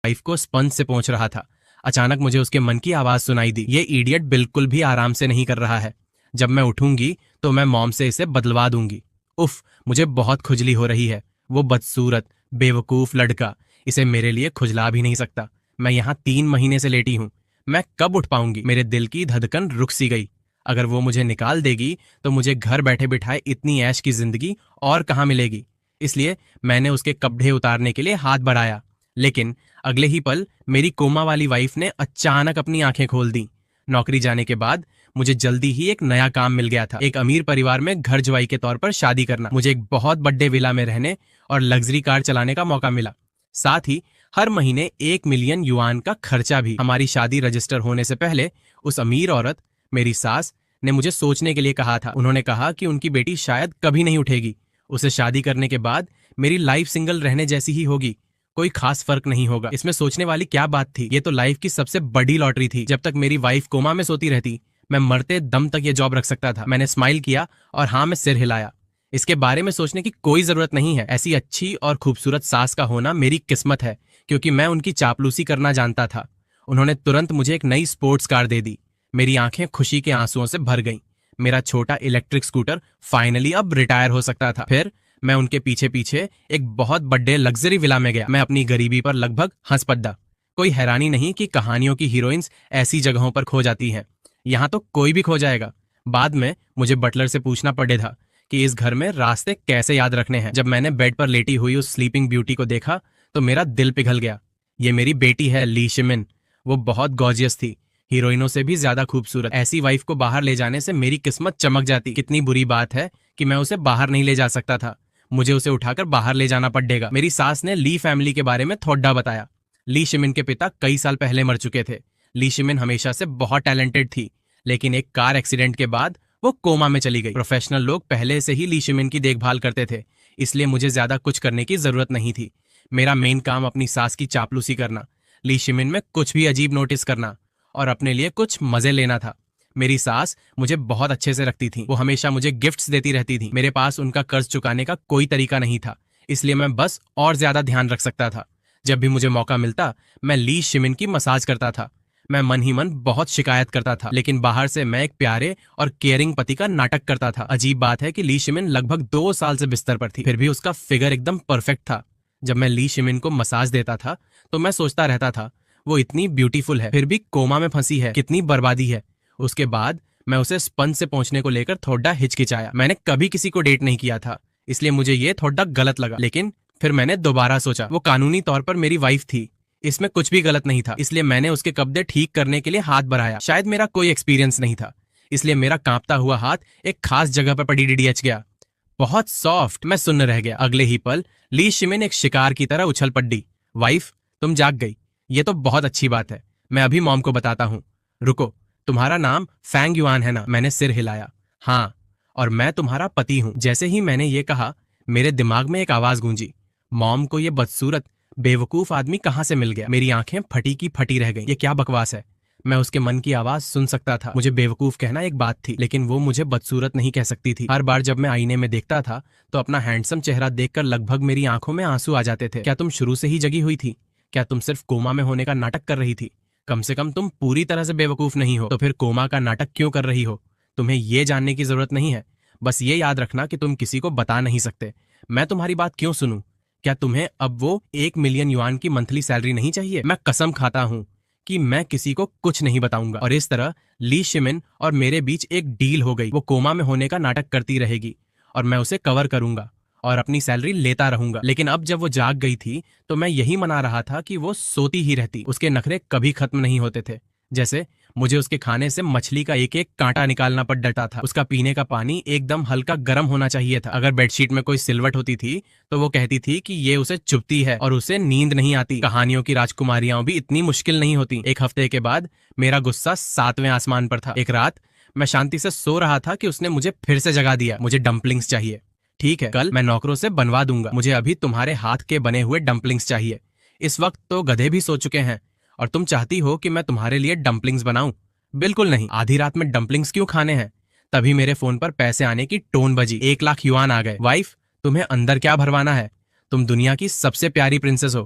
Wife को sponge से पोंछ रहा था। अचानक मुझे उसके मन की आवाज सुनाई दी, ये इडियट बिल्कुल भी आराम से नहीं कर रहा है। जब मैं उठूंगी तो मैं मॉम से इसे बदलवा दूंगी। उफ, मुझे बहुत खुजली हो रही है। वो बदसूरत बेवकूफ लड़का इसे मेरे लिए खुजला भी नहीं सकता। मैं यहाँ 3 महीने से लेटी हूँ। मैं कब उठ पाऊंगी? मेरे दिल की धड़कन रुक सी गई। अगर वो मुझे निकाल देगी तो मुझे घर बैठे बिठाए इतनी ऐश की जिंदगी और कहाँ मिलेगी। इसलिए मैंने उसके कपड़े उतारने के लिए हाथ बढ़ाया, लेकिन अगले ही पल मेरी कोमा वाली वाइफ ने अचानक अपनी आंखें खोल दी। नौकरी जाने के बाद मुझे जल्दी ही एक नया काम मिल गया था, एक अमीर परिवार में घर जवाई के तौर पर शादी करना। मुझे एक बहुत बड़े विला में रहने और लग्जरी कार चलाने का मौका मिला। साथ ही हर महीने 1 मिलियन युआन का खर्चा भी। हमारी शादी रजिस्टर होने से पहले उस अमीर औरत, मेरी सास, ने मुझे सोचने के लिए कहा था। उन्होंने कहा कि उनकी बेटी शायद कभी नहीं उठेगी। उसे शादी करने के बाद मेरी लाइफ सिंगल रहने जैसी ही होगी, कोई खास फर्क नहीं होगा। इसमें सोचने वाली क्या बात थी? ये तो लाइफ की सबसे बड़ी लॉटरी थी। जब तक मेरी वाइफ कोमा में सोती रहती, मैं मरते दम तक ये जॉब रख सकता था। मैंने स्माइल किया और हाँ में सिर हिलाया। इसके बारे में सोचने की कोई जरूरत नहीं है। ऐसी अच्छी और खूबसूरत सास का होना मेरी किस्मत है, क्योंकि मैं उनकी चापलूसी करना जानता था। उन्होंने तुरंत मुझे एक नई स्पोर्ट्स कार दे दी। मेरी आंखें खुशी के आंसुओं से भर गईं। मेरा छोटा इलेक्ट्रिक स्कूटर फाइनली अब रिटायर हो सकता था। फिर मैं उनके पीछे पीछे एक बहुत बड़े लग्जरी विला में गया। मैं अपनी गरीबी पर लगभग हंस पड़ा। कोई हैरानी नहीं कि कहानियों की हीरोइंस ऐसी जगहों पर खो जाती हैं। यहाँ तो कोई भी खो जाएगा। बाद में मुझे बटलर से पूछना पड़े था कि इस घर में रास्ते कैसे याद रखने हैं। जब मैंने बेड पर लेटी हुई उस स्लीपिंग ब्यूटी को देखा तो मेरा दिल पिघल गया। ये मेरी बेटी है, ली शिमिन। वो बहुत गॉर्जियस थी, हीरोइनों से भी ज्यादा खूबसूरत। ऐसी वाइफ को बाहर ले जाने से मेरी किस्मत चमक जाती। कितनी बुरी बात है कि मैं उसे बाहर नहीं ले जा सकता था। मुझे उसे उठाकर बाहर ले जाना पड़ेगा। मेरी सास ने ली फैमिली के बारे में थोड़ा बताया। ली शिमिन के पिता कई साल पहले मर चुके थे। ली शिमिन हमेशा से बहुत टैलेंटेड थी, लेकिन एक कार एक्सीडेंट के बाद वो कोमा में चली गई। प्रोफेशनल लोग पहले से ही ली शिमिन की देखभाल करते थे, इसलिए मुझे ज्यादा कुछ करने की जरूरत नहीं थी। मेरा मेन काम अपनी सास की चापलूसी करना, ली शिमिन में कुछ भी अजीब नोटिस करना और अपने लिए कुछ मजे लेना था। मेरी सास मुझे बहुत अच्छे से रखती थी। वो हमेशा मुझे गिफ्ट्स देती रहती थी। मेरे पास उनका कर्ज चुकाने का कोई तरीका नहीं था, इसलिए मैं बस और ज्यादा ध्यान रख सकता था। जब भी मुझे मौका मिलता मैं ली शिमिन की मसाज करता था। मैं मन ही मन बहुत शिकायत करता था, लेकिन बाहर से मैं एक प्यारे और केयरिंग पति का नाटक करता था। अजीब बात है कि ली शिमिन लगभग 2 साल से बिस्तर पर थी, फिर भी उसका फिगर एकदम परफेक्ट था। जब मैं ली शिमिन को मसाज देता था तो मैं सोचता रहता था, वो इतनी ब्यूटीफुल है, फिर भी कोमा में फंसी है, कितनी बर्बादी है। उसके बाद मैं उसे स्पंज से पहुंचने को लेकर थोड़ा हिचकिचाया। मैंने कभी किसी को डेट नहीं किया था, इसलिए मुझे ये थोड़ा गलत लगा। लेकिन फिर मैंने दोबारा सोचा, वो कानूनी तौर पर मेरी वाइफ थी, इसमें कुछ भी गलत नहीं था। इसलिए मैंने उसके कपड़े ठीक करने के लिए हाथ बढ़ाया। शायद मेरा कोई एक्सपीरियंस नहीं था, इसलिए मेरा कांपता हुआ हाथ एक खास जगह पर पड़ी डीडीएच गया। बहुत सॉफ्ट। मैं सुन्न रह गया। अगले ही पल ली शिमिन एक शिकार की तरह उछल पड़ी। वाइफ, तुम जाग गई, ये तो बहुत अच्छी बात है। मैं अभी मॉम को बताता हूँ। रुको, तुम्हारा नाम फैंग युआन है ना? मैंने सिर हिलाया। हाँ, और मैं तुम्हारा पति हूँ। जैसे ही मैंने ये कहा, मेरे दिमाग में एक आवाज गूंजी, मॉम को ये बदसूरत बेवकूफ आदमी कहाँ से मिल गया? मेरी आंखें फटी की फटी रह गई। ये क्या बकवास है? मैं उसके मन की आवाज सुन सकता था। मुझे बेवकूफ कहना एक बात थी, लेकिन वो मुझे बदसूरत नहीं कह सकती थी। हर बार जब मैं आईने में देखता था तो अपना हैंडसम चेहरा देखकर लगभग मेरी आंखों में आंसू आ जाते थे। क्या तुम शुरू से ही जगी हुई थी? क्या तुम सिर्फ कोमा में होने का नाटक कर रही थी? कम से कम तुम पूरी तरह से बेवकूफ नहीं हो, तो फिर कोमा का नाटक क्यों कर रही हो? तुम्हें ये जानने की जरूरत नहीं है। बस ये याद रखना कि तुम किसी को बता नहीं सकते। मैं तुम्हारी बात क्यों सुनूं? क्या तुम्हें अब वो 1 मिलियन युआन की मंथली सैलरी नहीं चाहिए? मैं कसम खाता हूं कि मैं किसी को कुछ नहीं बताऊंगा। और इस तरह ली शिमिन और मेरे बीच एक डील हो गई। वो कोमा में होने का नाटक करती रहेगी और मैं उसे कवर करूंगा और अपनी सैलरी लेता रहूंगा। लेकिन अब जब वो जाग गई थी तो मैं यही मना रहा था कि वो सोती ही रहती। उसके नखरे कभी खत्म नहीं होते थे। जैसे मुझे उसके खाने से मछली का एक एक कांटा निकालना पड़ डरता था। उसका पीने का पानी एकदम हल्का गर्म होना चाहिए था। अगर बेडशीट में कोई सिलवट होती थी तो वो कहती थी कि ये उसे चुभती है और उसे नींद नहीं आती। कहानियों की राजकुमारियां भी इतनी मुश्किल नहीं होती। एक हफ्ते के बाद मेरा गुस्सा 7वें आसमान पर था। एक रात मैं शांति से सो रहा था कि उसने मुझे फिर से जगा दिया। मुझे डम्पलिंग्स चाहिए। ठीक है, कल मैं नौकरों से बनवा दूंगा। मुझे अभी तुम्हारे हाथ के बने हुए डम्पलिंग्स चाहिए। इस वक्त तो गधे भी सो चुके हैं और तुम चाहती हो कि मैं तुम्हारे लिए डम्पलिंग्स बनाऊं? बिल्कुल नहीं। आधी रात में डम्पलिंग्स क्यों खाने हैं? तभी मेरे फोन पर पैसे आने की टोन बजी। 1 लाख युआन आ गए। वाइफ, तुम्हें अंदर क्या भरवाना है? तुम दुनिया की सबसे प्यारी प्रिंसेस हो।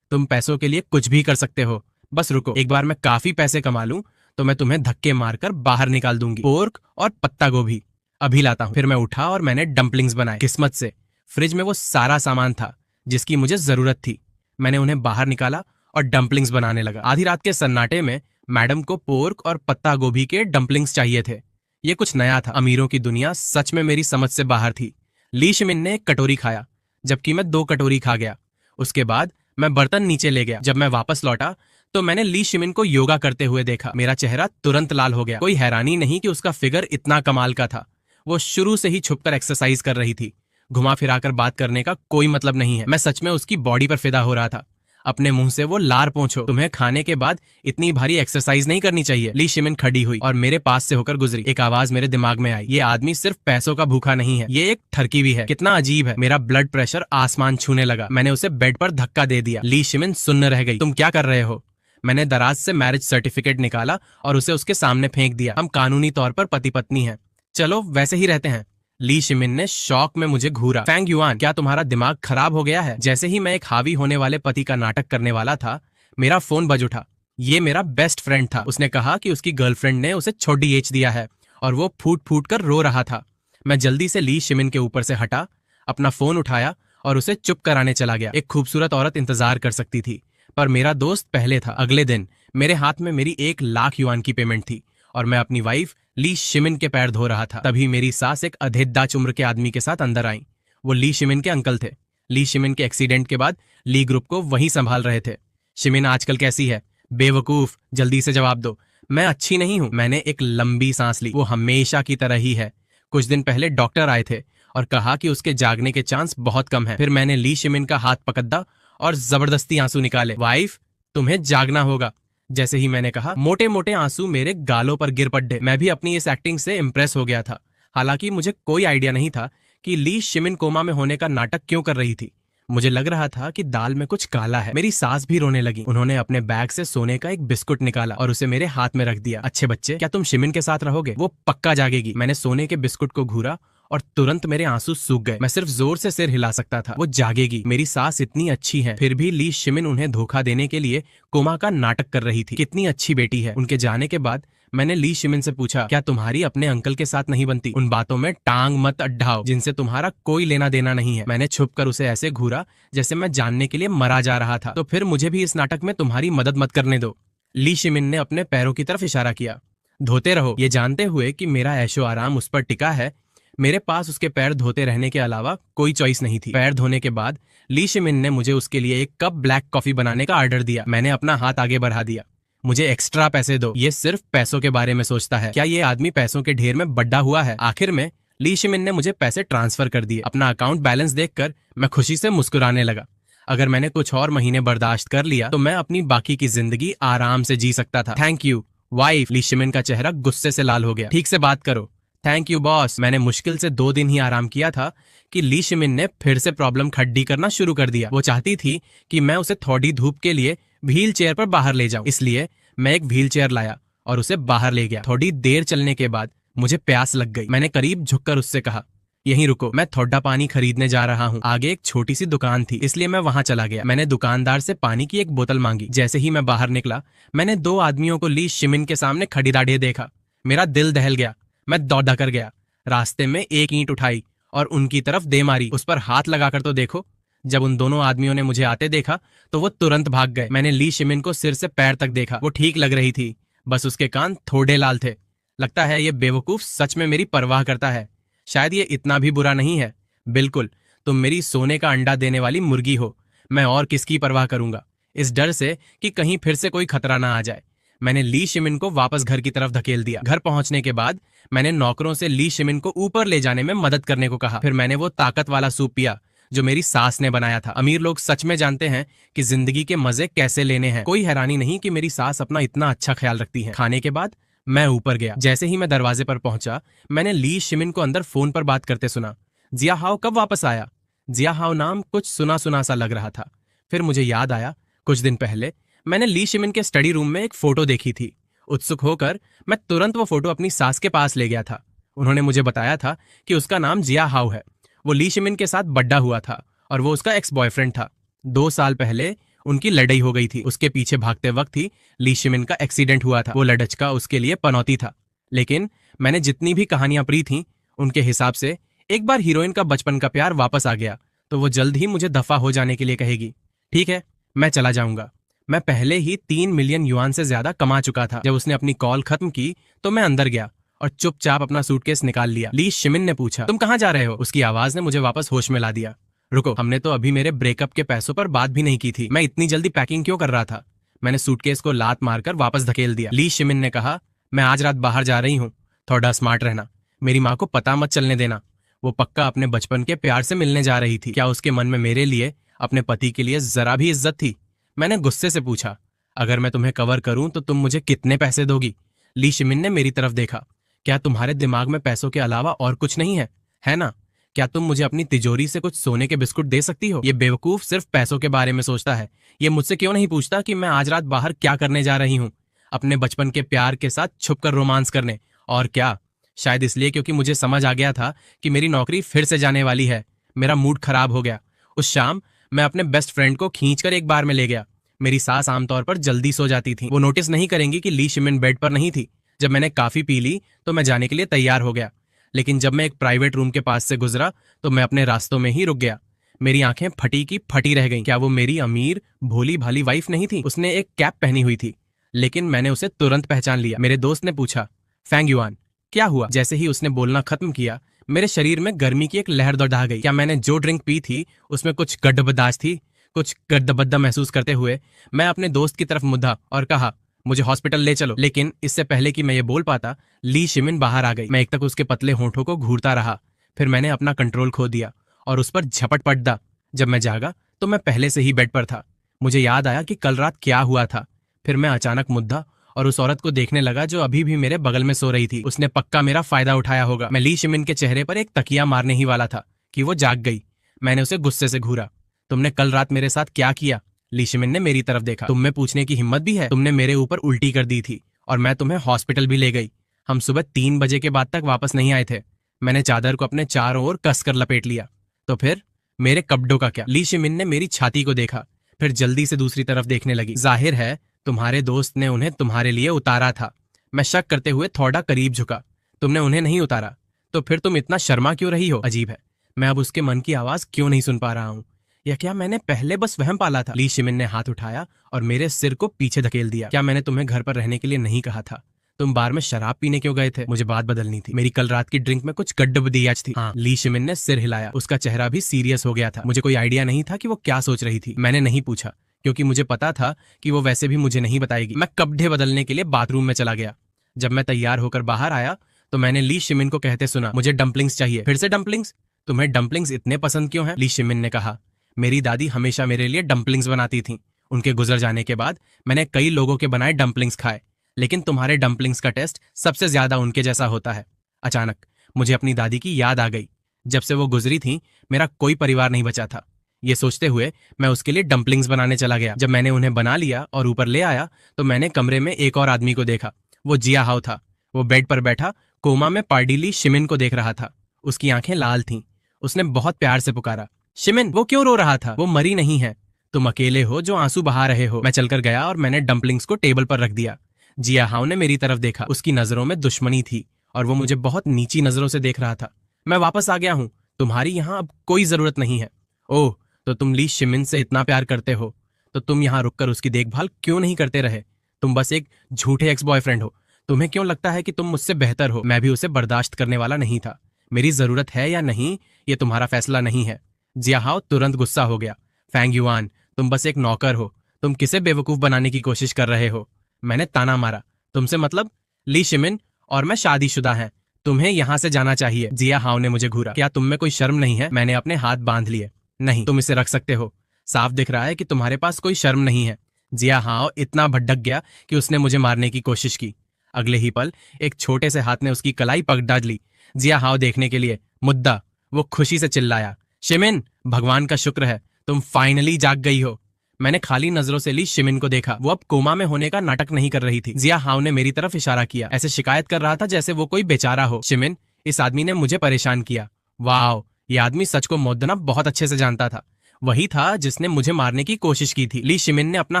तुम पैसों के लिए कुछ भी कर सकते हो, बस रुको, एक बार मैं काफी पैसे कमा लूं तो मैं तुम्हें धक्के मारकर बाहर निकाल दूंगी। पोर्क और पत्ता गोभी अभी लाता हूँ। फिर मैं उठा और मैंने डम्पलिंग्स बनाए। किस्मत से फ्रिज में वो सारा सामान था जिसकी मुझे जरूरत थी। मैंने उन्हें बाहर निकाला और डम्पलिंग्स बनाने लगा। आधी रात के सन्नाटे में मैडम को पोर्क और पत्ता गोभी के डम्पलिंग्स चाहिए थे। ये कुछ नया था। अमीरों की दुनिया सच में मेरी समझ से बाहर थी। ली शिमिन ने 1 कटोरी खाया, जबकि मैं 2 कटोरी खा गया। उसके बाद मैं बर्तन नीचे ले गया। जब मैं वापस लौटा तो मैंने ली शिमिन को योगा करते हुए देखा। मेरा चेहरा तुरंत लाल हो गया। कोई हैरानी नहीं कि उसका फिगर इतना कमाल का था। वो शुरू से ही छुपकर एक्सरसाइज कर रही थी। घुमा फिराकर बात करने का कोई मतलब नहीं है। मैं सच में उसकी बॉडी पर फिदा हो रहा था। अपने मुंह से वो लार पोंछो। तुम्हें खाने के बाद इतनी भारी एक्सरसाइज नहीं करनी चाहिए। ली शिमिन खड़ी हुई और मेरे पास से होकर गुजरी। एक आवाज मेरे दिमाग में आई, ये आदमी सिर्फ पैसों का भूखा नहीं है, ये एक ठरकी भी है। कितना अजीब है। मेरा ब्लड प्रेशर आसमान छूने लगा। मैंने उसे बेड पर धक्का दे दिया। ली शिमिन सुन्न रह गई। तुम क्या कर रहे हो? मैंने दराज से मैरिज सर्टिफिकेट निकाला और उसे उसके सामने फेंक दिया। हम कानूनी तौर पर पति पत्नी हैं, चलो वैसे ही रहते हैं। ली शिमिन ने शौक में मुझे घूरा। फैंग युआन, क्या तुम्हारा दिमाग खराब हो गया है? जैसे ही मैं एक हावी होने वाले पति का नाटक करने वाला था, मेरा फोन बज उठा। ये मेरा बेस्ट फ्रेंड था। उसने कहा कि उसकी गर्लफ्रेंड ने उसे छोटी एच दिया है और वो फूट फूट कर रो रहा था। मैं जल्दी से ली शिमिन के ऊपर से हटा, अपना फोन उठाया और उसे चुप कराने चला गया। एक खूबसूरत औरत इंतजार कर सकती थी, पर मेरा दोस्त पहले था। अगले दिन मेरे हाथ में मेरी 1 लाख युआन की पेमेंट थी और मैं अपनी वाइफ ली शिमिन के पैर धो रहा था। तभी मेरी सास एक अधेद्दाच उम्र के आदमी के साथ अंदर आई। वो ली शिमिन के अंकल थे। ली शिमिन के एक्सीडेंट के बाद ली ग्रुप को वहीं संभाल रहे थे। शिमिन आजकल कैसी है? बेवकूफ, जल्दी से जवाब दो। मैं अच्छी नहीं हूं। मैंने एक लंबी सांस ली। वो हमेशा की तरह ही है। कुछ दिन पहले डॉक्टर आए थे और कहा कि उसके जागने के चांस बहुत कम है। फिर मैंने ली शिमिन का हाथ पकड़ा और जबरदस्ती आंसू निकाले। वाइफ, तुम्हें जागना होगा। जैसे ही मैंने कहा, मोटे मोटे आंसू मेरे गालों पर गिर पड़े। मैं भी अपनी इस एक्टिंग से इम्प्रेस हो गया था। हालांकि मुझे कोई आइडिया नहीं था कि ली शिमिन कोमा में होने का नाटक क्यों कर रही थी। मुझे लग रहा था कि दाल में कुछ काला है। मेरी सास भी रोने लगी। उन्होंने अपने बैग से सोने का एक बिस्कुट निकाला और उसे मेरे हाथ में रख दिया। अच्छे बच्चे, क्या तुम शिमिन के साथ रहोगे? वो पक्का जागेगी। मैंने सोने के बिस्कुट को घूरा और तुरंत मेरे आंसू सूख गए। मैं सिर्फ जोर से सिर हिला सकता था। वो जागेगी। मेरी सास इतनी अच्छी है, फिर भी ली शिमिन उन्हें धोखा देने के लिए कोमा का नाटक कर रही थी। कितनी अच्छी बेटी है। उनके जाने के बाद मैंने ली शिमिन से पूछा, क्या तुम्हारी अपने अंकल के साथ नहीं बनती? उन बातों में टांग मत अड्ढाओ जिनसे तुम्हारा कोई लेना देना नहीं है। मैंने छुपकर उसे ऐसे घूरा जैसे मैं जानने के लिए मरा जा रहा था। तो फिर मुझे भी इस नाटक में तुम्हारी मदद मत करने दो। ली शिमिन ने अपने पैरों की तरफ इशारा किया। धोते रहो, ये जानते हुए कि मेरा ऐशो आराम उस पर टिका है। मेरे पास उसके पैर धोते रहने के अलावा कोई चॉइस नहीं थी। पैर धोने के बाद ली शिमिन ने मुझे उसके लिए 1 कप ब्लैक कॉफी बनाने का ऑर्डर दिया। मैंने अपना हाथ आगे बढ़ा दिया। मुझे एक्स्ट्रा पैसे दो। ये सिर्फ पैसों के बारे में सोचता है। क्या ये आदमी पैसों के ढेर में बड्डा हुआ है? आखिर में ली शिमिन ने मुझे पैसे ट्रांसफर कर दिए। अपना अकाउंट बैलेंस देखकर मैं खुशी से मुस्कुराने लगा। अगर मैंने कुछ और महीने बर्दाश्त कर लिया तो मैं अपनी बाकी की जिंदगी आराम से जी सकता था। Thank you wife. Li Shimin का चेहरा गुस्से से लाल हो गया। ठीक से बात करो। Thank you boss. मैंने मुश्किल से 2 दिन ही आराम किया था कि ली शिमिन ने फिर से प्रॉब्लम खड्डी करना शुरू कर दिया। वो चाहती थी कि मैं उसे थोड़ी धूप के लिए व्हील चेयर पर बाहर ले जाऊं। इसलिए मैं एक व्हील चेयर लाया और उसे बाहर ले गया। थोड़ी देर चलने के बाद मुझे प्यास लग गई। मैंने करीब झुककर उससे कहा, यहीं रुको, मैं थोड़ा पानी खरीदने जा रहा हूँ। आगे एक छोटी सी दुकान थी, इसलिए मैं वहां चला गया। मैंने दुकानदार से पानी की एक बोतल मांगी। जैसे ही मैं बाहर निकला, मैंने 2 आदमियों को ली शिमिन के सामने खड़ी दाढ़े देखा। मेरा दिल दहल गया। मैं दौड़ा कर गया। रास्ते में एक ईंट उठाई और उनकी तरफ दे मारी। उस पर हाथ लगाकर तो देखो। जब उन दोनों आदमियों ने मुझे आते देखा तो वो तुरंत भाग गए। मैंने ली शिमिन को सिर से पैर तक देखा। वो ठीक लग रही थी, बस उसके कान थोड़े लाल थे। लगता है ये बेवकूफ सच में मेरी परवाह करता है। शायद ये इतना भी बुरा नहीं है। बिल्कुल, तुम मेरी सोने का अंडा देने वाली मुर्गी हो। मैं और किसकी परवाह करूंगा, इस डर से कि कहीं फिर से कोई खतरा ना आ जाए। मैंने ली शिमिन को वापस घर की तरफ धकेल दिया। घर पहुंचने के बाद मैंने नौकरों से ली शिमिन को ऊपर ले जाने में मदद करने को कहा। फिर मैंने वो ताकत वाला सूप पिया जो मेरी सास ने बनाया था। अमीर लोग सच में जानते हैं कि जिंदगी के मजे कैसे लेने हैं। कोई हैरानी नहीं कि मेरी सास अपना इतना अच्छा ख्याल रखती है। खाने के बाद मैं ऊपर गया। जैसे ही मैं दरवाजे पर पहुंचा, मैंने ली शिमिन को अंदर फोन पर बात करते सुना। जिया हाओ कब वापस आया? जिया हाओ नाम कुछ सुना सुना सा लग रहा था। फिर मुझे याद आया, कुछ दिन पहले मैंने ली शिमिन के स्टडी रूम में एक फोटो देखी थी। उत्सुक होकर मैं तुरंत वो फोटो अपनी सास के पास ले गया था। उन्होंने मुझे बताया था कि उसका नाम जिया हाओ है। वो ली शिमिन के साथ बड्डा हुआ था और वो उसका एक्स बॉयफ्रेंड था। 2 साल पहले उनकी लड़ाई हो गई थी। उसके पीछे भागते वक्त ही ली शिमिन का एक्सीडेंट हुआ था। वो लड़चका उसके लिए पनौती था। लेकिन मैंने जितनी भी कहानियां पढ़ी थी उनके हिसाब से एक बार हीरोइन का बचपन का प्यार वापस आ गया तो वो जल्द ही मुझे दफा हो जाने के लिए कहेगी। ठीक है, मैं चला जाऊंगा। मैं पहले ही 3 मिलियन युआन से ज्यादा कमा चुका था। जब उसने अपनी कॉल खत्म की तो मैं अंदर गया और चुपचाप अपना सूटकेस निकाल लिया। ली शिमिन ने पूछा, तुम कहाँ जा रहे हो? उसकी आवाज ने मुझे वापस होश में ला दिया। रुको, हमने तो अभी मेरे ब्रेकअप के पैसों पर बात भी नहीं की थी। मैं इतनी जल्दी पैकिंग क्यों कर रहा था? मैंने सूटकेस को लात मारकर वापस धकेल दिया। ली शिमिन ने कहा, मैं आज रात बाहर जा रही हूँ, थोड़ा स्मार्ट रहना। मेरी माँ को पता मत चलने देना। वो पक्का अपने बचपन के प्यार से मिलने जा रही थी। क्या उसके मन में मेरे लिए, अपने पति के लिए जरा भी इज्जत थी? मैंने गुस्से से पूछा, अगर मैं तुम्हें कवर करूं तो तुम मुझे कितने पैसे दोगी? ली शिमिन ने मेरी तरफ देखा। क्या तुम्हारे दिमाग में पैसों के अलावा और कुछ नहीं है ना? क्या तुम मुझे अपनी तिजोरी से कुछ सोने के बिस्कुट दे सकती हो? ये बेवकूफ सिर्फ पैसों के बारे में सोचता है। ये मुझसे क्यों नहीं पूछता कि मैं आज रात बाहर क्या करने जा रही हूँ? अपने बचपन के प्यार के साथ छुपकर रोमांस करने। और क्या, शायद इसलिए क्योंकि मुझे समझ आ गया था कि मेरी नौकरी फिर से जाने वाली है। मेरा मूड खराब हो गया। उस शाम मैं अपने बेस्ट फ्रेंड को खींचकर एक बार में ले गया। मेरी सास आमतौर पर जल्दी सो जाती थी। वो नोटिस नहीं करेंगी कि ली शिमिन बेड पर नहीं थी। जब मैंने काफी पी ली तो मैं जाने के लिए तैयार हो गया। लेकिन जब मैं एक प्राइवेट रूम के पास से गुजरा तो मैं अपने रास्तों में ही रुक गया। मेरी आंखें फटी की फटी रह गईं। क्या वो मेरी अमीर भोली भाली वाइफ नहीं थी? उसने एक कैप पहनी हुई थी, लेकिन मैंने उसे तुरंत पहचान लिया। मेरे दोस्त ने पूछा, फैंग युआन, क्या हुआ? जैसे ही उसने बोलना खत्म किया मेरे शरीर में गर्मी की एक लहर दौड़ा गई। क्या मैंने जो ड्रिंक पी थी उसमें कुछ गड्ढबदाश थी? कुछ गड्ढबद्दा महसूस करते हुए मैं अपने दोस्त की तरफ मुद्दा और कहा, मुझे हॉस्पिटल ले चलो। लेकिन इससे पहले कि मैं ये बोल पाता, ली शिमिन बाहर आ गई। मैं एक तक उसके पतले होंठों को घूरता रहा। फिर मैंने अपना कंट्रोल खो दिया और उस पर झपट पड़ा। जब मैं जागा तो मैं पहले से ही बेड पर था। मुझे याद आया कि कल रात क्या हुआ था। फिर मैं अचानक मुद्दा और उस औरत को देखने लगा जो अभी भी मेरे बगल में सो रही थी। उसने पक्का मेरा फायदा उठाया होगा। मैं ली शिमिन के चेहरे पर एक तकिया मारने ही वाला था कि वो जाग गई। मैंने उसे गुस्से से घूरा। तुमने कल रात मेरे साथ क्या किया? ली शिमिन ने मेरी तरफ देखा। तुम में पूछने की हिम्मत भी है? तुमने मेरे ऊपर उल्टी कर दी थी और मैं तुम्हें हॉस्पिटल भी ले गई। हम सुबह 3 बजे के बाद तक वापस नहीं आए थे। मैंने चादर को अपने चारों ओर कसकर लपेट लिया। तो फिर मेरे कपड़ों का क्या? ली शिमिन ने मेरी छाती को देखा, फिर जल्दी से दूसरी तरफ देखने लगी। जाहिर है तुम्हारे दोस्त ने उन्हें तुम्हारे लिए उतारा था। मैं शक करते हुए थोड़ा करीब झुका। तुमने उन्हें नहीं उतारा? तो फिर तुम इतना शर्मा क्यों रही हो? अजीब है, मैं अब उसके मन की आवाज क्यों नहीं सुन पा रहा हूँ। या क्या मैंने पहले बस वहम पाला था? ली शिमिन ने हाथ उठाया और मेरे सिर को पीछे धकेल दिया। क्या मैंने तुम्हें घर पर रहने के लिए नहीं कहा था? तुम बार में शराब पीने क्यों गए थे? मुझे बात बदलनी थी। मेरी कल रात की ड्रिंक में कुछ गड्ढबदियाज थी। हाँ, ली शिमिन ने सिर हिलाया। उसका चेहरा भी सीरियस हो गया था। मुझे कोई आइडिया नहीं था कि वो क्या सोच रही थी। मैंने नहीं पूछा क्योंकि मुझे पता था कि वो वैसे भी मुझे नहीं बताएगी। मैं कपड़े बदलने के लिए बाथरूम में चला गया। जब मैं तैयार होकर बाहर आया तो मैंने ली शिमिन को कहते सुना, मुझे डम्पलिंग्स चाहिए। फिर से डम्पलिंग्स? तुम्हें डम्पलिंग्स इतने पसंद क्यों हैं? ली शिमिन ने कहा, मेरी दादी हमेशा मेरे लिए डम्पलिंग्स बनाती थी। उनके गुजर जाने के बाद मैंने कई लोगों के बनाए डम्पलिंग्स खाए, लेकिन तुम्हारे डम्पलिंग्स का टेस्ट सबसे ज्यादा उनके जैसा होता है। अचानक मुझे अपनी दादी की याद आ गई। जब से वो गुजरी थी मेरा कोई परिवार नहीं बचा था। ये सोचते हुए मैं उसके लिए डम्पलिंग्स बनाने चला गया। जब मैंने उन्हें बना लिया और ऊपर ले आया तो मैंने कमरे में एक और आदमी को देखा। वो जिया हाउ था। वो बेड पर बैठा कोमा में पार्डी ली शिमिन को देख रहा था। उसकी आंखें लाल थीं। उसने बहुत प्यार से पुकारा, शिमिन। वो क्यों रो रहा था? वो मरी नहीं है। तुम अकेले हो जो आंसू बहा रहे हो। मैं चलकर गया और मैंने डम्पलिंग्स को टेबल पर रख दिया। जिया हाउ ने मेरी तरफ देखा। उसकी नजरों में दुश्मनी थी और वो मुझे बहुत नीची नजरों से देख रहा था। मैं वापस आ गया हूँ। तुम्हारी यहाँ अब कोई जरूरत नहीं है। ओह, तो तुम ली शिमिन से इतना प्यार करते हो तो तुम यहाँ रुककर उसकी देखभाल क्यों नहीं करते रहे? तुम बस एक झूठे एक्स बॉयफ्रेंड हो। तुम्हें क्यों लगता है कि तुम मुझसे बेहतर हो? मैं भी उसे बर्दाश्त करने वाला नहीं था। मेरी जरूरत है या नहीं ये तुम्हारा फैसला नहीं है। जिया हाउ तुरंत गुस्सा हो गया। फैंग युआन, तुम बस एक नौकर हो। तुम किसे बेवकूफ बनाने की कोशिश कर रहे हो? मैंने ताना मारा। तुमसे मतलब? ली शिमिन और मैं शादीशुदा हैं। तुम्हें यहाँ से जाना चाहिए। जिया हाउ ने मुझे घूरा। क्या तुम में कोई शर्म नहीं है? मैंने अपने हाथ बांध लिए। नहीं, तुम इसे रख सकते हो। साफ दिख रहा है कि तुम्हारे पास कोई शर्म नहीं है। जिया हाउ इतना भड़क गया कि उसने मुझे मारने की कोशिश की। अगले ही पल एक छोटे से हाथ ने उसकी कलाई पकड़ ली। जिया हाउ देखने के लिए मुद्दा। वो खुशी से चिल्लाया, शिमिन, भगवान का शुक्र है तुम फाइनली जाग गई हो। मैंने खाली नजरों से ली शिमिन को देखा। वो अब कोमा में होने का नाटक नहीं कर रही थी। जिया हाउ ने मेरी तरफ इशारा किया, ऐसे शिकायत कर रहा था जैसे वो कोई बेचारा हो। शिमिन, इस आदमी ने मुझे परेशान किया। वाह, ये आदमी सच को मौत देना बहुत अच्छे से जानता था। वही था जिसने मुझे मारने की कोशिश की थी। ली शिमिन ने अपना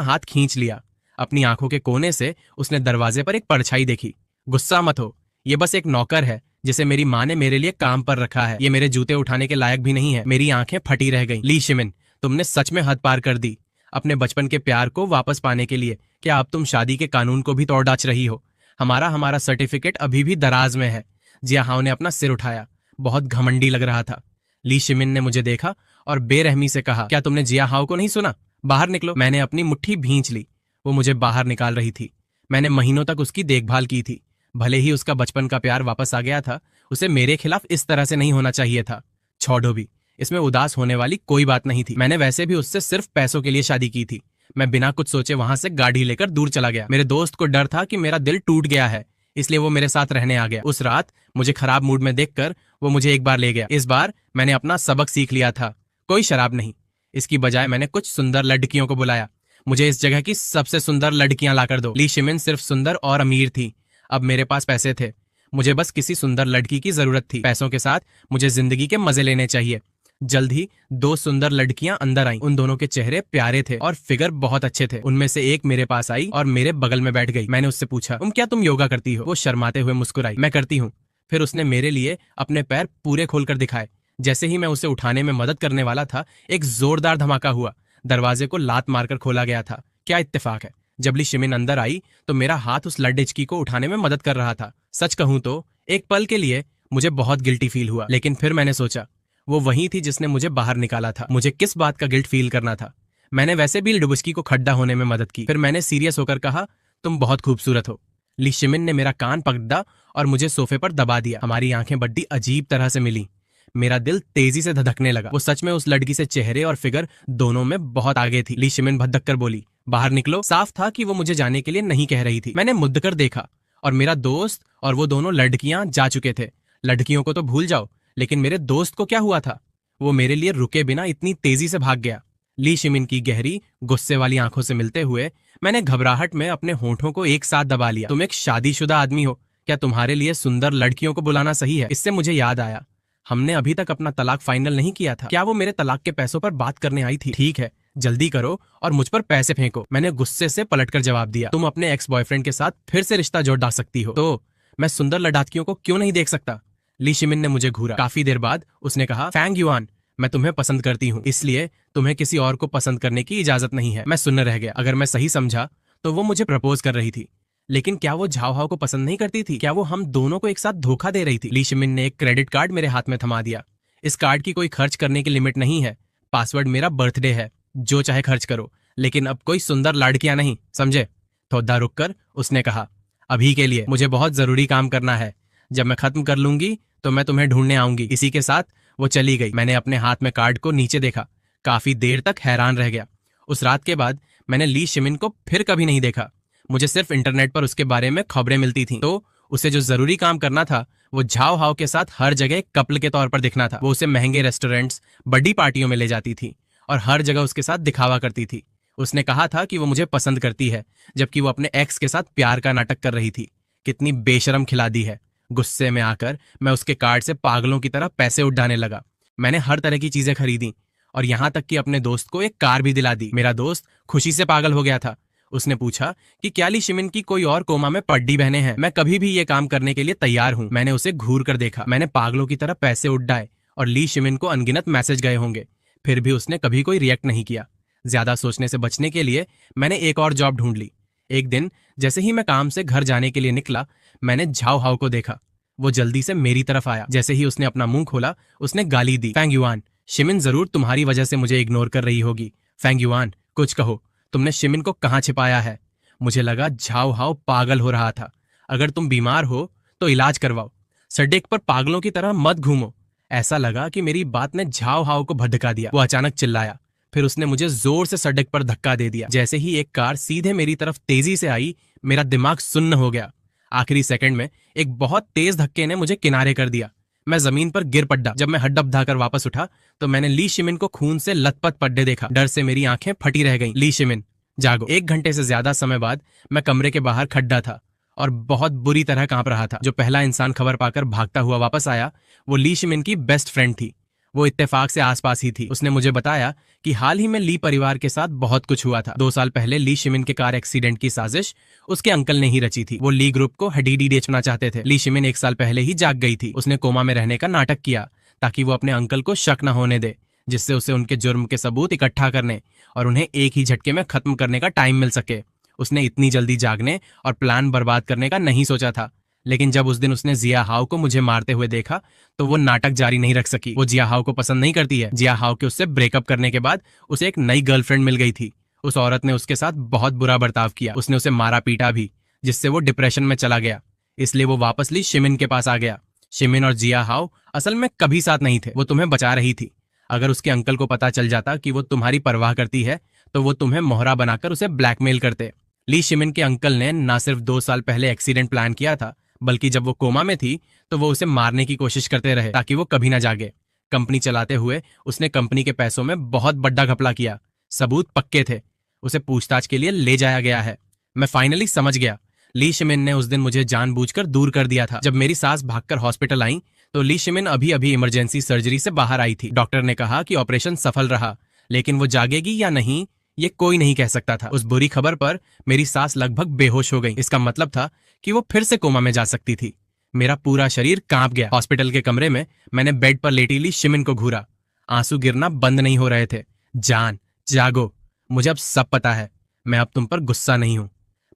हाथ खींच लिया। अपनी आंखों के कोने से उसने दरवाजे पर एक परछाई देखी। गुस्सा मत हो, ये बस एक नौकर है जिसे मेरी माँ ने मेरे लिए काम पर रखा है। ये मेरे जूते उठाने के लायक भी नहीं है। मेरी आंखें फटी रह गईं। ली शिमिन, तुमने सच में हद पार कर दी। अपने बचपन के प्यार को वापस पाने के लिए क्या अब तुम शादी के कानून को भी तोड़ डाच रही हो? हमारा सर्टिफिकेट अभी भी दराज में है। जिया हाउ ने अपना सिर उठाया। बहुत घमंडी लग रहा था। ली शिमिन ने मुझे देखा और बेरहमी से कहा, क्या तुमने जिया हाउ को नहीं सुना? बाहर निकलो। मैंने अपनी मुट्ठी भींच ली। वो मुझे बाहर निकाल रही थी। मैंने महीनों तक उसकी देखभाल की थी। भले ही उसका बचपन का प्यार वापस आ गया था, उसे मेरे खिलाफ इस तरह से नहीं होना चाहिए था। छोड़ो भी, इसमें उदास होने वाली कोई बात नहीं थी। मैंने वैसे भी उससे सिर्फ पैसों के लिए शादी की थी। मैं बिना कुछ सोचे वहां से गाड़ी लेकर दूर चला गया। मेरे दोस्त को डर था कि मेरा दिल टूट गया है, इसलिए वो मेरे साथ रहने आ गया। उस रात मुझे खराब मूड में देखकर वो मुझे एक बार ले गया। इस बार मैंने अपना सबक सीख लिया था। कोई शराब नहीं। इसकी बजाय मैंने कुछ सुंदर लड़कियों को बुलाया। मुझे इस जगह की सबसे सुंदर लड़कियां लाकर दो। ली शिमिन सिर्फ सुंदर और अमीर थी। अब मेरे पास पैसे थे। मुझे बस किसी सुंदर लड़की की जरूरत थी। पैसों के साथ मुझे जिंदगी के मजे लेने चाहिए। जल्द ही 2 सुंदर लड़कियां अंदर आईं। उन दोनों के चेहरे प्यारे थे और फिगर बहुत अच्छे थे। उनमें से एक मेरे पास आई और मेरे बगल में बैठ गई। मैंने उससे पूछा, तुम योगा करती हो? वो शर्माते हुए मुस्कुराई। मैं करती हूँ। फिर उसने मेरे लिए अपने पैर पूरे खोलकर दिखाए। जैसे ही मैं उसे उठाने में मदद करने वाला था, एक जोरदार धमाका हुआ। दरवाजे को लात मारकर खोला गया था। क्या इत्तेफाक है। जब ली शिमिन अंदर आई तो मेरा हाथ उस लड्डेचकी को उठाने में मदद कर रहा था। सच कहूं तो एक पल के लिए मुझे बहुत गिल्टी फील हुआ, लेकिन फिर मैंने सोचा वो वही थी जिसने मुझे बाहर निकाला था। मुझे किस बात का गिल्ट फील करना था? मैंने वैसे भी डुबुस्की को खड्डा होने में मदद की। फिर मैंने सीरियस होकर कहा, तुम बहुत खूबसूरत हो। ली शिमिन ने मेरा कान पकड़ा और मुझे सोफे पर दबा दिया। हमारी आंखें बड़ी अजीब तरह से मिली। मेरा दिल तेजी से धधकने लगा। वो सच में उस लड़की से चेहरे और फिगर दोनों में बहुत आगे थी। ली शिमिन भद्दक कर बोली, बाहर निकलो। साफ था कि वो मुझे जाने के लिए नहीं कह रही थी। मैंने मुद्द कर देखा और मेरा दोस्त और वो दोनों लड़कियां जा चुके थे। लड़कियों को तो भूल जाओ, लेकिन मेरे दोस्त को क्या हुआ था? वो मेरे लिए रुके बिना इतनी तेजी से भाग गया। ली शिमिन की गहरी गुस्से वाली आंखों से मिलते हुए मैंने घबराहट में अपने होठों को एक साथ दबा लिया। तुम एक शादीशुदा आदमी हो। क्या तुम्हारे लिए सुंदर लड़कियों को बुलाना सही है? इससे मुझे याद आया, हमने अभी तक अपना तलाक फाइनल नहीं किया था। क्या वो मेरे तलाक के पैसों पर बात करने आई थी? ठीक है, जल्दी करो और मुझ पर पैसे फेंको। मैंने गुस्से से पलटकर जवाब दिया, तुम अपने एक्स बॉयफ्रेंड के साथ फिर से रिश्ता जोड़ डाल सकती हो, तो मैं सुंदर लड़ाकियों को क्यों नहीं देख सकता? ली शिमिन ने मुझे घूरा। काफी देर बाद उसने कहा, फैंग युआन, मैं तुम्हें पसंद करती हूँ, इसलिए तुम्हें किसी और को पसंद करने की इजाजत नहीं है। मैं सुनने रह गया। अगर मैं सही समझा तो वो मुझे प्रपोज कर रही थी, लेकिन क्या वो झाओ हाओ को पसंद नहीं करती थी? क्या वो हम दोनों को एक साथ धोखा दे रही थी? ली शिमिन ने एक क्रेडिट कार्ड मेरे हाथ में थमा दिया। इस कार्ड की कोई खर्च करने की लिमिट नहीं है। पासवर्ड मेरा बर्थडे है, जो चाहे खर्च करो, लेकिन अब कोई सुंदर लड़कियां नहीं, समझे? थोड़ा रुककर उसने कहा, अभी के लिए मुझे बहुत जरूरी काम करना है। जब मैं खत्म कर लूंगी तो मैं तुम्हें ढूंढने आऊंगी। इसी के साथ वो चली गई। मैंने अपने हाथ में कार्ड को नीचे देखा। काफी देर तक हैरान रह गया। उस रात के बाद मैंने ली शिमिन को फिर कभी नहीं देखा। मुझे सिर्फ इंटरनेट पर उसके बारे में खबरें मिलती थीं, तो उसे जो जरूरी काम करना था वो झाओ हाओ के साथ हर जगह कपल के तौर पर दिखना था। वो उसे महंगे रेस्टोरेंट्स, बड़ी पार्टियों में ले जाती थी और हर जगह उसके साथ दिखावा करती थी। उसने कहा था कि वो मुझे पसंद करती है, जबकि वो अपने एक्स के साथ प्यार का नाटक कर रही थी। कितनी बेशरम खिलाड़ी है। गुस्से में आकर मैं उसके कार्ड से पागलों की तरह पैसे उड़ाने लगा। मैंने हर तरह की चीजें खरीदी और यहाँ तक कि अपने दोस्त को एक कार भी दिला दी। मेरा दोस्त खुशी से पागल हो गया था। उसने पूछा कि क्या ली शिमिन की कोई और कोमा में पड्डी बहनें हैं? मैं कभी भी ये काम करने के लिए तैयार हूँ। मैंने उसे घूर कर देखा। मैंने पागलों की तरह पैसे उड़ाए और ली शिमिन को अनगिनत मैसेज गए होंगे, फिर भी उसने कभी कोई रिएक्ट नहीं किया। ज्यादा सोचने से बचने के लिए मैंने एक और जॉब ढूंढ ली। एक दिन जैसे ही मैं काम से घर जाने के लिए निकला, मैंने झाओ हाओ को देखा। वो जल्दी से मेरी तरफ आया। जैसे ही उसने अपना मुंह खोला, उसने गाली दी, फैंग युआन, शिमिन जरूर तुम्हारी वजह से मुझे इग्नोर कर रही होगी। फैंग युआन, कुछ कहो, तुमने शिमिन को कहाँ छिपाया है? मुझे लगा झाओ हाओ पागल हो रहा था। अगर तुम बीमार हो तो इलाज करवाओ, सड़क पर पागलों की तरह मत घूमो। ऐसा लगा कि मेरी बात ने झाओ हाओ को भड़का दिया। वो अचानक चिल्लाया। फिर उसने मुझे जोर से सड़क पर धक्का दे दिया। जैसे ही एक कार सीधे मेरी तरफ तेजी से आई, मेरा दिमाग सुन्न हो गया। आखिरी सेकंड में एक बहुत तेज धक्के ने मुझे किनारे कर दिया। मैं जमीन पर गिर पड़ा। जब मैं हड्डप धाकर वापस उठा तो मैंने ली शिमिन को खून से लथपथ पड़े देखा। डर से मेरी आंखें फटी रह गईं। ली शिमिन, जागो। 1 घंटे से ज्यादा समय बाद मैं कमरे के बाहर खड्डा था और बहुत बुरी तरह कांप रहा था। जो पहला इंसान खबर पाकर भागता हुआ वापस आया, वो ली शिमिन की बेस्ट फ्रेंड थी। वो इत्तेफाक से आसपास ही थी। उसने मुझे बताया कि हाल ही में ली परिवार के साथ बहुत कुछ हुआ था। 2 साल पहले ली शिमिन के कार एक्सीडेंट की साजिश उसके अंकल ने ही रची थी। वो ली ग्रुप को हडीडी बेचना चाहते थे। ली शिमिन 1 साल पहले ही जाग गई थी। उसने कोमा में रहने का नाटक किया ताकि वो अपने अंकल को शक न होने दे, जिससे उसे उनके जुर्म के सबूत इकट्ठा करने और उन्हें एक ही झटके में खत्म करने का टाइम मिल सके। उसने इतनी जल्दी जागने और प्लान बर्बाद करने का नहीं सोचा था, लेकिन जब उस दिन उसने जिया हाओ को मुझे मारते हुए देखा तो वो नाटक जारी नहीं रख सकी। वो जिया हाओ को पसंद नहीं करती है। जिया हाओ के उससे ब्रेकअप करने के बाद उसे एक नई गर्लफ्रेंड मिल गई थी। उस औरत ने उसके साथ बहुत बुरा बर्ताव किया। उसने उसे मारा पीटा भी, जिससे वो डिप्रेशन में चला गया। इसलिए वो वापस ली शिमिन के पास आ गया। शिमिन और जिया हाओ असल में कभी साथ नहीं थे। वो तुम्हें बचा रही थी। अगर उसके अंकल को पता चल जाता कि वो तुम्हारी परवाह करती है तो वो तुम्हें मोहरा बनाकर उसे ब्लैकमेल करते। ली शिमिन के अंकल ने न सिर्फ 2 साल पहले एक्सीडेंट प्लान किया था, बल्कि जब वो कोमा में थी तो वो उसे मारने की कोशिश करते रहे ताकि वो कभी ना जागे। कंपनी चलाते हुए उसने कंपनी के पैसों में बहुत बड़ा घपला किया। सबूत पक्के थे। उसे पूछताछ के लिए ले जाया गया है। मैं फाइनली समझ गया। ली शिमिन ने उस दिन मुझे जानबूझकर दूर कर दिया था। जब मेरी सास भागकर हॉस्पिटल आई तो ली शिमिन अभी अभी इमरजेंसी सर्जरी से बाहर आई थी। डॉक्टर ने कहा कि ऑपरेशन सफल रहा, लेकिन वो जागेगी या नहीं ये कोई नहीं कह सकता था। उस बुरी खबर पर मेरी सास लगभग बेहोश हो गई। इसका मतलब था कि वो फिर से कोमा में जा सकती थी। मेरा पूरा शरीर कांप गया। हॉस्पिटल के कमरे में मैंने बेड पर लेटी ली शिमिन को घूरा। आंसू गिरना बंद नहीं हो रहे थे। जान, जागो। मुझे अब सब पता है। मैं अब तुम पर गुस्सा नहीं हूं।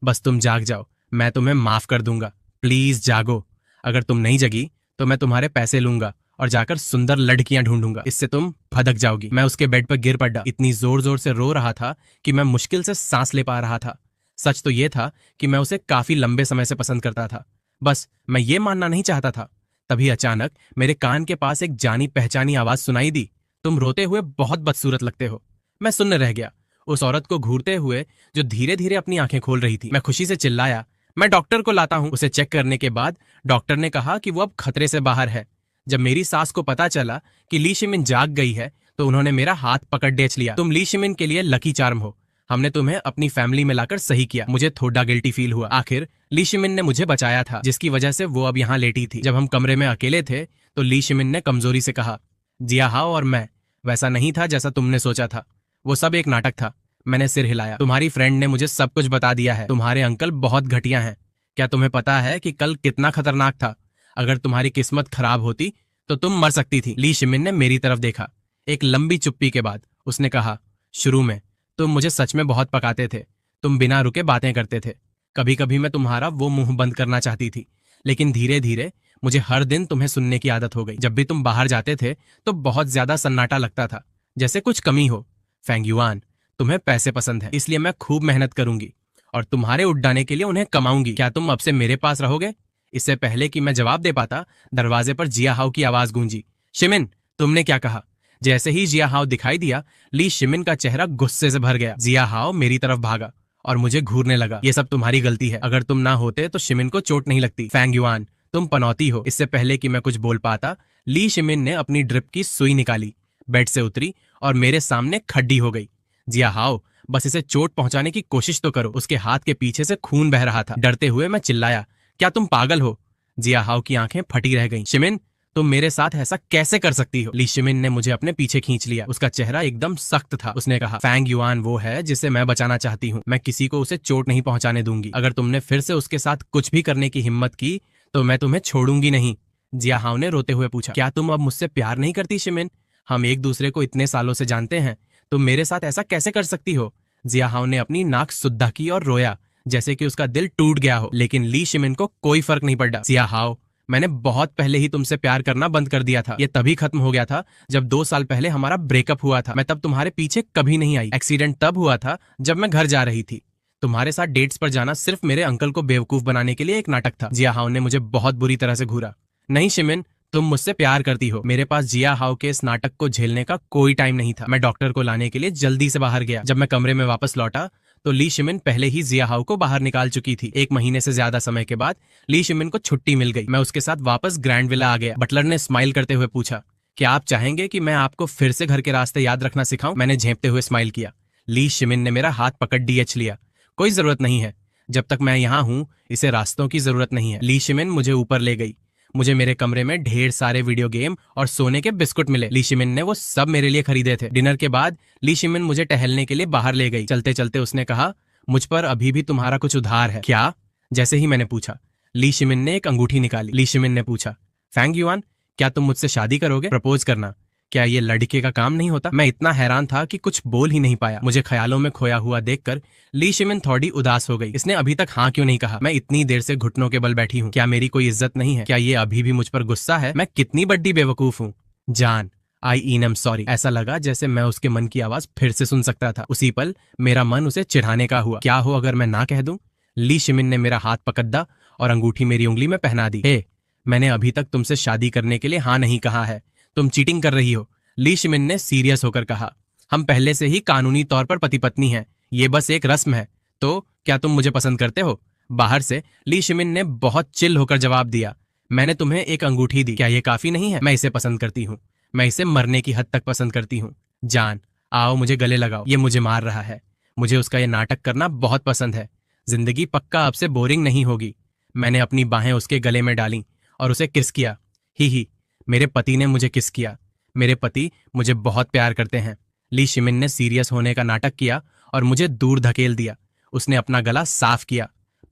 बस तुम जाग जाओ, मैं तुम्हें माफ कर दूंगा। प्लीज जागो। अगर तुम नहीं जगी तो मैं तुम्हारे पैसे लूंगा और जाकर सुंदर लड़कियां ढूंढूंगा। इससे तुम भदक जाओगी। मैं उसके बेड पर गिर पड़ा। इतनी जोर जोर से रो रहा था कि मैं मुश्किल से सांस ले पा रहा था। सच तो यह था कि मैं उसे काफी लंबे समय से पसंद करता था। बस मैं ये मानना नहीं चाहता था। तभी अचानक मेरे कान के पास एक जानी पहचानी आवाज सुनाई दी। तुम रोते हुए बहुत बदसूरत लगते हो। मैं सुनने रह गया, उस औरत को घूरते हुए जो धीरे धीरे अपनी आंखें खोल रही थी। मैं खुशी से चिल्लाया, मैं डॉक्टर को लाता हूं। उसे चेक करने के बाद डॉक्टर ने कहा कि वो अब खतरे से बाहर है। जब मेरी सास को पता चला कि ली शिमिन जाग गई है तो उन्होंने मेरा हाथ पकड़ डेच लिया। तुम ली शिमिन के लिए लकी चार्म हो। हमने तुम्हें अपनी फैमिली में लाकर सही किया। मुझे थोड़ा गिल्टी फील हुआ। आखिर ली शिमिन ने मुझे बचाया था, जिसकी वजह से वो अब यहाँ लेटी थी। जब हम कमरे में अकेले थे तो ली शिमिन ने कमजोरी से कहा, जिया हाओ और मैं वैसा नहीं था जैसा तुमने सोचा था। वो सब एक नाटक था। मैंने सिर हिलाया। तुम्हारी फ्रेंड ने मुझे सब कुछ बता दिया है। तुम्हारे अंकल बहुत घटिया हैं। क्या तुम्हें पता है कि कल कितना खतरनाक था? अगर तुम्हारी किस्मत खराब होती तो तुम मर सकती थी। ली शिमिन ने मेरी तरफ देखा। एक लंबी चुप्पी के बाद उसने कहा, शुरू में तुम मुझे सच में बहुत पकाते थे। तुम बिना रुके बातें करते थे। कभी कभी मैं तुम्हारा वो मुंह बंद करना चाहती थी, लेकिन धीरे धीरे मुझे हर दिन तुम्हें सुनने की आदत हो गई। जब भी तुम बाहर जाते थे तो बहुत ज्यादा सन्नाटा लगता था, जैसे कुछ कमी हो। फेंग युआन, तुम्हें पैसे पसंद है, इसलिए मैं खूब मेहनत करूंगी और तुम्हारे उड्डाने के लिए उन्हें कमाऊंगी। क्या तुम अब से मेरे पास रहोगे? इससे पहले कि मैं जवाब दे पाता, दरवाजे पर जिया हाओ की आवाज गूंजी, शिमिन, तुमने क्या कहा? जैसे ही जिया हाओ दिखाई दिया, ली शिमिन का चेहरा गुस्से से भर गया। जिया हाओ मेरी तरफ भागा और मुझे घूरने लगा। ये सब तुम्हारी गलती है। अगर तुम ना होते तो शिमिन को चोट नहीं लगती। फेंग युआन, तुम पनौती हो। इससे पहले कि मैं कुछ बोल पाता, ली शिमिन ने अपनी ड्रिप की सुई निकाली, बेड से उतरी और मेरे सामने खड्डी हो गई। जिया हाओ, बस इसे चोट पहुंचाने की कोशिश तो करो। उसके हाथ के पीछे से खून बह रहा था। डरते हुए मैं चिल्लाया, क्या तुम पागल हो? जिया हाओ की आंखें फटी रह गईं। शिमिन, तुम मेरे साथ ऐसा कैसे कर सकती हो? ली शिमिन ने मुझे अपने पीछे खींच लिया। उसका चेहरा एकदम सख्त था। उसने कहा, फेंग युआन वो है जिसे मैं बचाना चाहती हूँ। मैं किसी को उसे चोट नहीं पहुंचाने दूंगी। अगर तुमने फिर से उसके साथ कुछ भी करने की हिम्मत की तो मैं तुम्हें छोड़ूंगी नहीं। जिया हाओ ने रोते हुए पूछा, क्या तुम अब मुझसे प्यार नहीं करती शिमिन? हम एक दूसरे को इतने सालों से जानते हैं, तुम मेरे साथ ऐसा कैसे कर सकती हो? जिया हाओ ने अपनी नाक सुद्धा की और रोया, जैसे कि उसका दिल टूट गया हो। लेकिन ली शिमिन को कोई फर्क नहीं पड़ा। जिया हाओ, मैंने बहुत पहले ही तुमसे प्यार करना बंद कर दिया था। ये तभी खत्म हो गया था जब 2 साल पहले हमारा ब्रेकअप हुआ था। मैं तब तुम्हारे पीछे कभी नहीं आई। एक्सीडेंट तब हुआ था जब मैं घर जा रही थी। तुम्हारे साथ डेट्स पर जाना सिर्फ मेरे अंकल को बेवकूफ बनाने के लिए एक नाटक था। जिया हाओ ने मुझे बहुत बुरी तरह से घूरा। नहीं शिमिन, तुम मुझसे प्यार करती हो। मेरे पास जिया हाओ के इस नाटक को झेलने का कोई टाइम नहीं था। मैं डॉक्टर को लाने के लिए जल्दी से बाहर गया। जब मैं कमरे में वापस लौटा तो ली शिमिन पहले ही जिया हाओ को बाहर निकाल चुकी थी। 1 महीने से ज्यादा समय के बाद ली शिमिन को छुट्टी मिल गई। मैं उसके साथ वापस ग्रैंड विला आ गया। बटलर ने स्माइल करते हुए पूछा, क्या आप चाहेंगे कि मैं आपको फिर से घर के रास्ते याद रखना सिखाऊं? मैंने झेंपते हुए स्माइल किया। ली शिमिन ने मेरा हाथ पकड़ डीएच लिया। कोई जरूरत नहीं है। जब तक मैं यहाँ हूँ इसे रास्तों की जरूरत नहीं है। ली शिमिन मुझे ऊपर ले गई। मुझे मेरे कमरे में ढेर सारे वीडियो गेम और सोने के बिस्कुट मिले। ली शिमिन ने वो सब मेरे लिए खरीदे थे। डिनर के बाद ली शिमिन मुझे टहलने के लिए बाहर ले गई। चलते चलते उसने कहा, मुझ पर अभी भी तुम्हारा कुछ उधार है क्या? जैसे ही मैंने पूछा, ली शिमिन ने एक अंगूठी निकाली। ली शिमिन ने पूछा, फैंग युआन, क्या तुम मुझसे शादी करोगे? प्रपोज करना क्या ये लड़के का काम नहीं होता? मैं इतना हैरान था कि कुछ बोल ही नहीं पाया। मुझे ख्यालों में खोया हुआ देखकर ली शिमिन थोड़ी उदास हो गई। इसने अभी तक हाँ क्यों नहीं कहा? मैं इतनी देर से घुटनों के बल बैठी हूँ। क्या मेरी कोई इज्जत नहीं है? क्या ये अभी भी मुझ पर गुस्सा है? मैं कितनी बड्डी बेवकूफ हूँ। जान, आई एम सॉरी। ऐसा लगा जैसे मैं उसके मन की आवाज फिर से सुन सकता था। उसी पल मेरा मन उसे चिढ़ाने का हुआ। क्या हो अगर मैं ना कह दूं? ली शिमिन ने मेरा हाथ पकड़ा और अंगूठी मेरी उंगली में पहना दी। हे, मैंने अभी तक तुमसे शादी करने के लिए हाँ नहीं कहा है। तुम चीटिंग कर रही हो। ली शिमिन ने सीरियस होकर कहा, हम पहले से ही कानूनी तौर पर पति पत्नी हैं। ये बस एक रस्म है। तो क्या तुम मुझे पसंद करते हो? बाहर से ली शिमिन ने बहुत चिल होकर जवाब दिया, मैंने तुम्हें एक अंगूठी दी, क्या ये काफी नहीं है? मैं इसे पसंद करती हूँ। मैं इसे मरने की हद तक पसंद करती हूँ। जान, आओ मुझे गले लगाओ। ये मुझे मार रहा है। मुझे उसका ये नाटक करना बहुत पसंद है। जिंदगी पक्का अब से बोरिंग नहीं होगी। मैंने अपनी बाहें उसके गले में डाली और उसे किस किया। ही, मेरे पति ने मुझे किस किया। मेरे पति मुझे बहुत प्यार करते हैं। ली शिमिन ने सीरियस होने का नाटक किया और मुझे दूर धकेल दिया। उसने अपना गला साफ किया।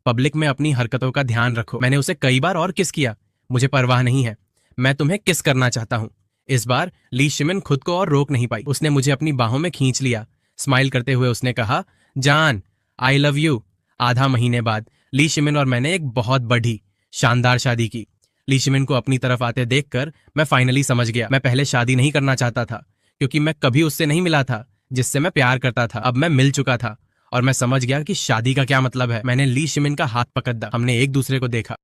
पब्लिक में अपनी हरकतों का ध्यान रखो। मैंने उसे कई बार और किस किया, मुझे परवाह नहीं है। मैं तुम्हें किस करना चाहता हूँ। इस बार ली शिमिन खुद को और रोक नहीं पाई। उसने मुझे अपनी बाहों में खींच लिया। स्माइल करते हुए उसने कहा, जान, आई लव यू। आधा महीने बाद ली शिमिन और मैंने एक बहुत बड़ी शानदार शादी की। ली शिमिन को अपनी तरफ आते देखकर मैं फाइनली समझ गया। मैं पहले शादी नहीं करना चाहता था क्योंकि मैं कभी उससे नहीं मिला था जिससे मैं प्यार करता था। अब मैं मिल चुका था और मैं समझ गया कि शादी का क्या मतलब है। मैंने ली शिमिन का हाथ पकड़ा। हमने एक दूसरे को देखा।